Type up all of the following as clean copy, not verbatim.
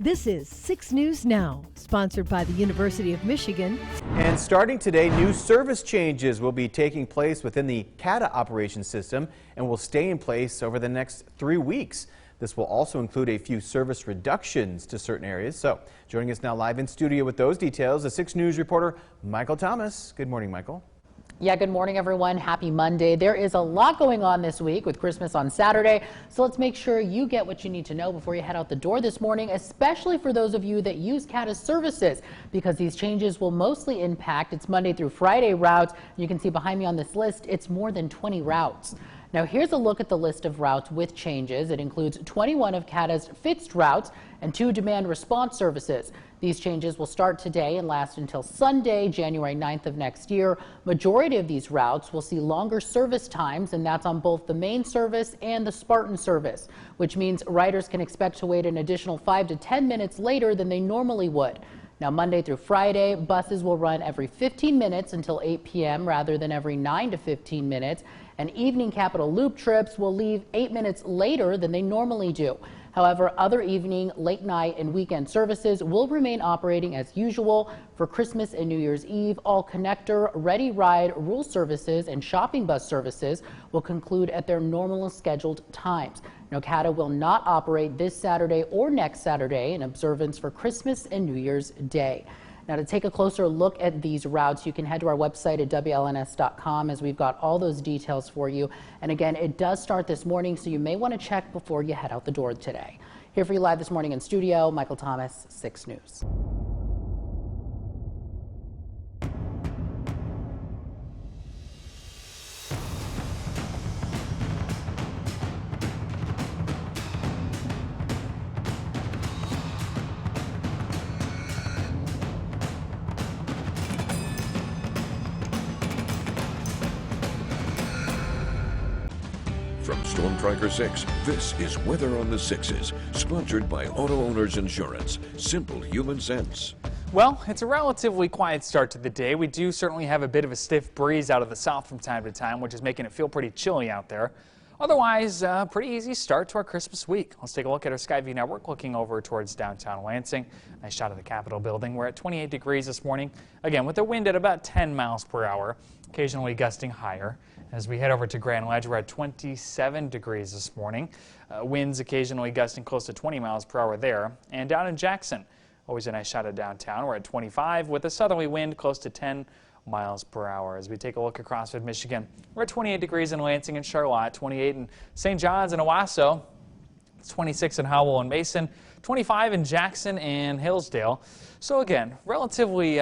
This is 6 News Now, sponsored by the University of Michigan. And starting today, new service changes will be taking place within the CATA operation system and will stay in place over the next 3 weeks. This will also include a few service reductions to certain areas. So, joining us now live in studio with those details, the 6 News reporter Michael Thomas. Good morning, Michael. Yeah, good morning, everyone. Happy Monday. There is a lot going on this week with Christmas on Saturday, so let's make sure you get what you need to know before you head out the door this morning, especially for those of you that use CATA's services, because these changes will mostly impact its Monday through Friday routes. You can see behind me on this list, it's more than 20 routes. Now, here's a look at the list of routes with changes. It includes 21 of CATA's fixed routes and 2 demand response services. These changes will start today and last until Sunday, January 9th of next year. Majority of these routes will see longer service times, and that's on both the main service and the Spartan service, which means riders can expect to wait an additional 5 to 10 minutes later than they normally would. Now, Monday through Friday, buses will run every 15 minutes until 8 p.m. rather than every 9 to 15 minutes. And evening Capital Loop trips will leave 8 minutes later than they normally do. However, other evening, late night, and weekend services will remain operating as usual. For Christmas and New Year's Eve, all connector, ready ride, rural services, and shopping bus services will conclude at their normal scheduled times. Now, CATA will not operate this Saturday or next Saturday in observance for Christmas and New Year's Day. Now, to take a closer look at these routes, you can head to our website at WLNS.com, as we've got all those details for you. And again, it does start this morning, so you may want to check before you head out the door today. Here for you live this morning in studio, Michael Thomas, 6 News. From Storm Tracker 6, this is Weather on the Sixes, sponsored by Auto Owners Insurance. Simple human sense. Well, it's a relatively quiet start to the day. We do certainly have a bit of a stiff breeze out of the south from time to time, which is making it feel pretty chilly out there. Otherwise, pretty easy start to our Christmas week. Let's take a look at our Skyview network looking over towards downtown Lansing. Nice shot of the Capitol building. We're at 28 degrees this morning, again with the wind at about 10 miles per hour, occasionally gusting higher. As we head over to Grand Ledge, we're at 27 degrees this morning. Winds occasionally gusting close to 20 miles per hour there. And down in Jackson, always a nice shot of downtown. We're at 25 with a southerly wind close to 10 miles per hour. As we take a look across Michigan, we're at 28 degrees in Lansing and Charlotte, 28 in St. John's and Owasso, 26 in Howell and Mason, 25 in Jackson and Hillsdale. So again, relatively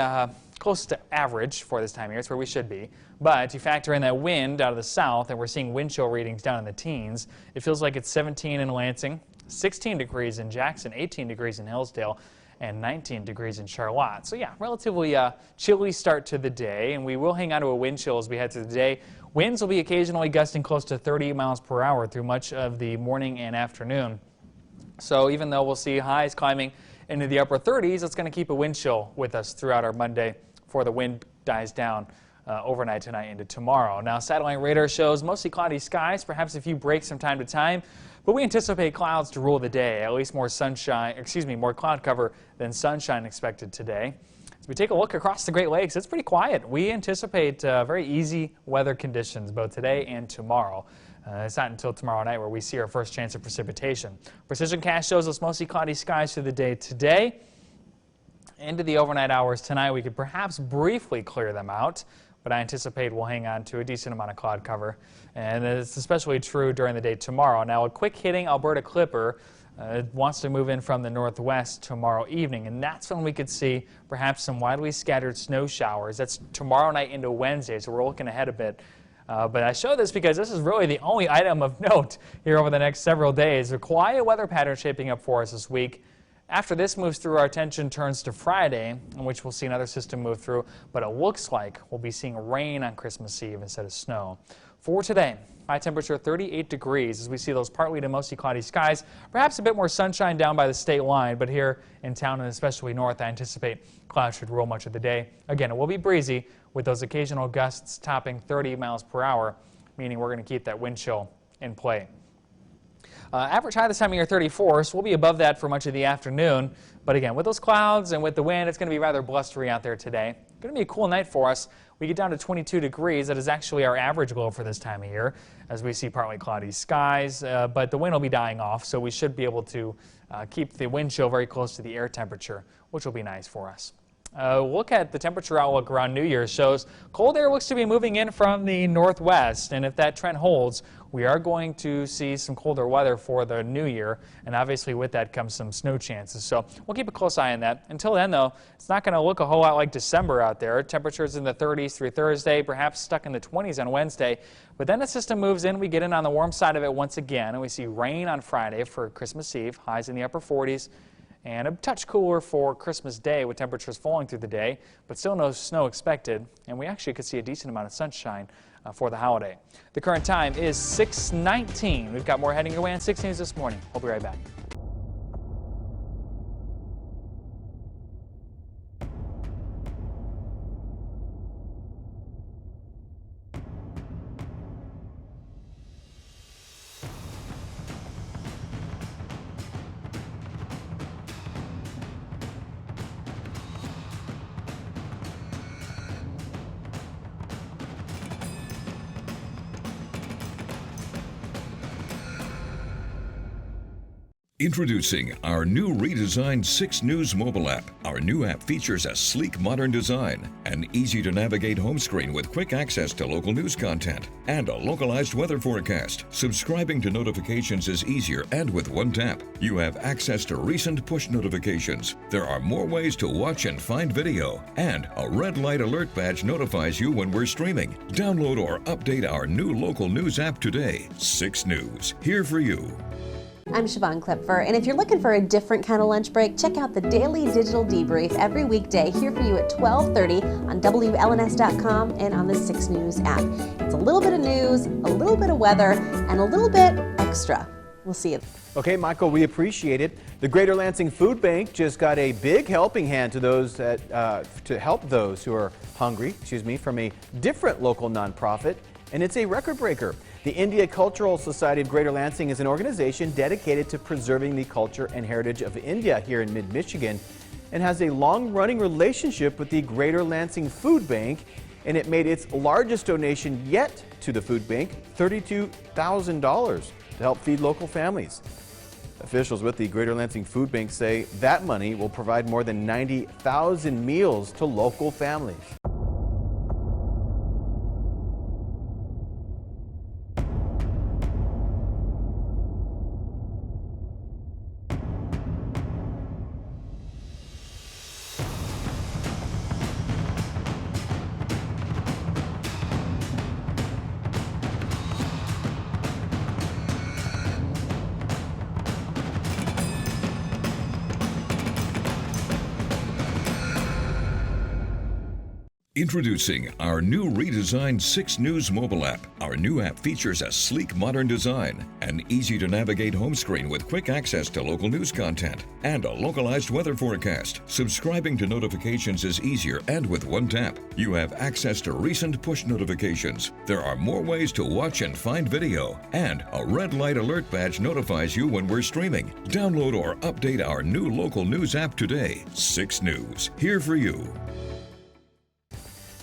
close to average for this time of year. It's where we should be. But you factor in that wind out of the south, and we're seeing wind chill readings down in the teens. It feels like it's 17 in Lansing, 16 degrees in Jackson, 18 degrees in Hillsdale, and 19 degrees in Charlotte. So yeah, relatively chilly start to the day, and we will hang on to a wind chill as we head through the day. Winds will be occasionally gusting close to 30 miles per hour through much of the morning and afternoon. So even though we'll see highs climbing into the upper 30s, it's going to keep a wind chill with us throughout our Monday before the wind dies down overnight tonight into tomorrow. Now, satellite radar shows mostly cloudy skies, perhaps a few breaks from time to time, but we anticipate clouds to rule the day. At least more cloud cover than sunshine expected today. As we take a look across the Great Lakes, it's pretty quiet. We anticipate very easy weather conditions both today and tomorrow. It's not until tomorrow night where we see our first chance of precipitation. Precision cast shows us mostly cloudy skies through the day today. Into the overnight hours tonight, we could perhaps briefly clear them out, but I anticipate we'll hang on to a decent amount of cloud cover, and it's especially true during the day tomorrow. Now, a quick hitting Alberta Clipper wants to move in from the northwest tomorrow evening, and that's when we could see perhaps some widely scattered snow showers. That's tomorrow night into Wednesday, so we're looking ahead a bit. But I show this because this is really the only item of note here over the next several days. A quiet weather pattern shaping up for us this week. After this moves through, our attention turns to Friday, in which we'll see another system move through, but it looks like we'll be seeing rain on Christmas Eve instead of snow. For today, high temperature 38 degrees as we see those partly to mostly cloudy skies. Perhaps a bit more sunshine down by the state line, but here in town and especially north, I anticipate clouds should rule much of the day. Again, it will be breezy with those occasional gusts topping 30 miles per hour, meaning we're going to keep that wind chill in play. Average high this time of year 34, so we'll be above that for much of the afternoon. But again, with those clouds and with the wind, it's going to be rather blustery out there today. Going to be a cool night for us. We get down to 22 degrees. That is actually our average low for this time of year, as we see partly cloudy skies. But the wind will be dying off, so we should be able to keep the wind chill very close to the air temperature, which will be nice for us. Look at the temperature outlook around New Year's shows cold air looks to be moving in from the northwest, and if that trend holds, we are going to see some colder weather for the new year, and obviously with that comes some snow chances. So we'll keep a close eye on that. Until then, though, it's not going to look a whole lot like December out there. Temperatures in the 30s through Thursday, perhaps stuck in the 20s on Wednesday. But then the system moves in, we get in on the warm side of it once again, and we see rain on Friday for Christmas Eve, highs in the upper 40s. And a touch cooler for Christmas Day with temperatures falling through the day, but still no snow expected. And we actually could see a decent amount of sunshine for the holiday. The current time is 6:19. We've got more heading your way on 6 News this morning. We'll be right back. Introducing our new redesigned 6 News mobile app. Our new app features a sleek, modern design, an easy-to-navigate home screen with quick access to local news content, and a localized weather forecast. Subscribing to notifications is easier, and with one tap, you have access to recent push notifications. There are more ways to watch and find video, and a red light alert badge notifies you when we're streaming. Download or update our new local news app today. 6 News, here for you. I'm Siobhan Klipfer, and if you're looking for a different kind of lunch break, check out the Daily Digital Debrief every weekday here for you at 12:30 on WLNS.com and on the 6 News app. It's a little bit of news, a little bit of weather, and a little bit extra. We'll see you. Okay, Michael, we appreciate it. The Greater Lansing Food Bank just got a big helping hand to those to help those who are hungry, from a different local nonprofit, and it's a record breaker. The India Cultural Society of Greater Lansing is an organization dedicated to preserving the culture and heritage of India here in mid-Michigan and has a long-running relationship with the Greater Lansing Food Bank, and it made its largest donation yet to the food bank, $32,000, to help feed local families. Officials with the Greater Lansing Food Bank say that money will provide more than 90,000 meals to local families. Introducing our new redesigned 6 News mobile app. Our new app features a sleek, modern design, an easy-to-navigate home screen with quick access to local news content, and a localized weather forecast. Subscribing to notifications is easier, and with one tap, you have access to recent push notifications. There are more ways to watch and find video, and a red light alert badge notifies you when we're streaming. Download or update our new local news app today. 6 News, here for you.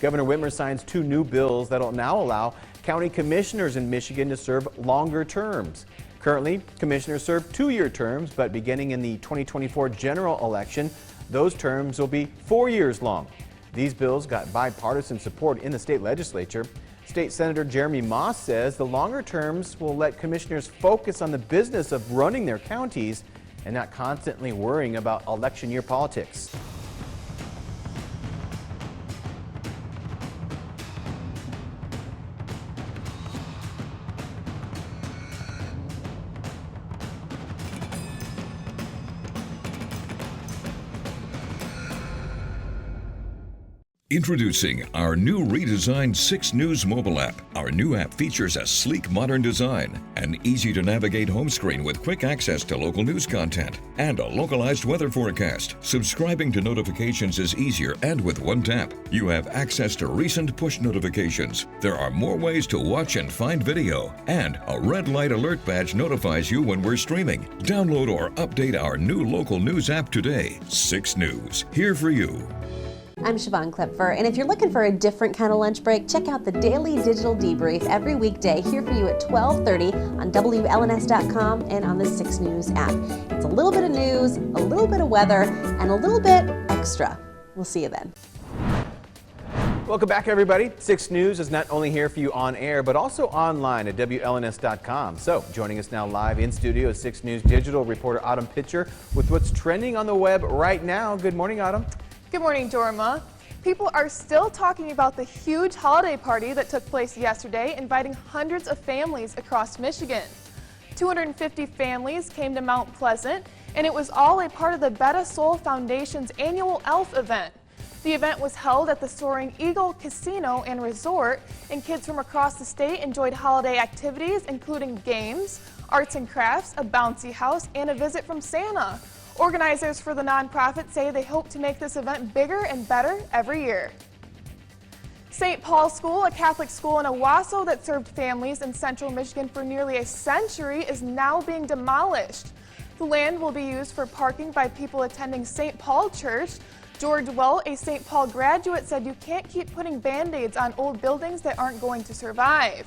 Governor Whitmer signs 2 new bills that will now allow county commissioners in Michigan to serve longer terms. Currently, commissioners serve 2-year terms, but beginning in the 2024 general election, those terms will be 4 years long. These bills got bipartisan support in the state legislature. State Senator Jeremy Moss says the longer terms will let commissioners focus on the business of running their counties and not constantly worrying about election year politics. Introducing our new redesigned 6 News mobile app. Our new app features a sleek modern design, an easy-to-navigate home screen with quick access to local news content, and a localized weather forecast. Subscribing to notifications is easier, and with one tap, you have access to recent push notifications. There are more ways to watch and find video, and a red light alert badge notifies you when we're streaming. Download or update our new local news app today. 6 News, here for you. I'm Siobhan Klepfer, and if you're looking for a different kind of lunch break, check out the Daily Digital Debrief every weekday here for you at 12:30 on WLNS.com and on the 6 News app. It's a little bit of news, a little bit of weather, and a little bit extra. We'll see you then. Welcome back, everybody. 6 News is not only here for you on air, but also online at WLNS.com. So, joining us now live in studio is 6 News digital reporter Autumn Pitcher with what's trending on the web right now. Good morning, Autumn. Good morning, Jorma. People are still talking about the huge holiday party that took place yesterday, inviting hundreds of families across Michigan. 250 families came to Mount Pleasant, and it was all a part of the Betta Soul Foundation's annual ELF event. The event was held at the Soaring Eagle Casino and Resort, and kids from across the state enjoyed holiday activities, including games, arts and crafts, a bouncy house, and a visit from Santa. Organizers for the nonprofit say they hope to make this event bigger and better every year. St. Paul's School, a Catholic school in Owasso that served families in central Michigan for nearly a century, is now being demolished. The land will be used for parking by people attending St. Paul Church. George Well, a St. Paul graduate, said you can't keep putting Band-Aids on old buildings that aren't going to survive.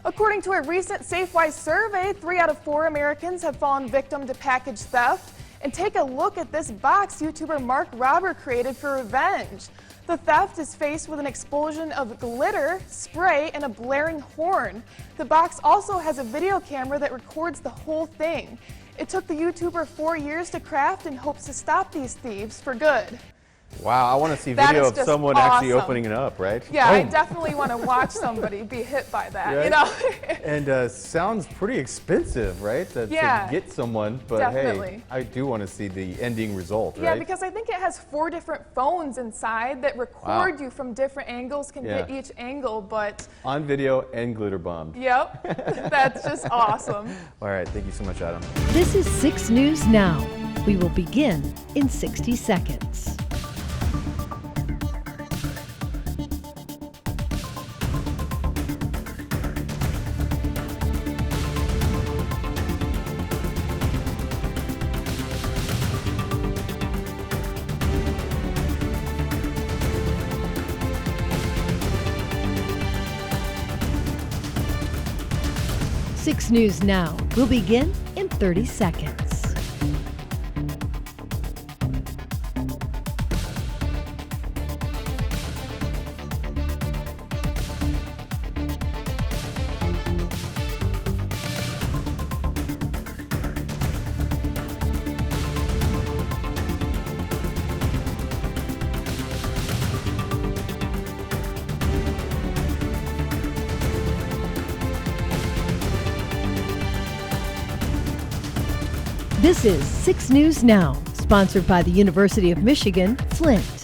According to a recent Safewise survey, 3 out of 4 Americans have fallen victim to package theft. And take a look at this box YouTuber Mark Robber created for revenge. The theft is faced with an explosion of glitter, spray, and a blaring horn. The box also has a video camera that records the whole thing. It took the YouTuber 4 years to craft and hopes to stop these thieves for good. Wow, I want to see That video is of just someone actually awesome. opening it up, right? Yeah, I Boom. definitely want to watch somebody be hit by that, Right? you know? And sounds pretty expensive, right? To Yeah, get someone, but definitely. hey, I do want to see the ending result, Yeah, right? because I think it has 4 different phones inside that record Wow. you from different angles, can Yeah. get each angle, but On video and glitter bombed. yep, that's just awesome. All right, thank you so much, Adam. This is 6 News Now. We will begin in 60 seconds. Six News Now will begin in 30 seconds. This is 6 News Now, sponsored by the University of Michigan, Flint.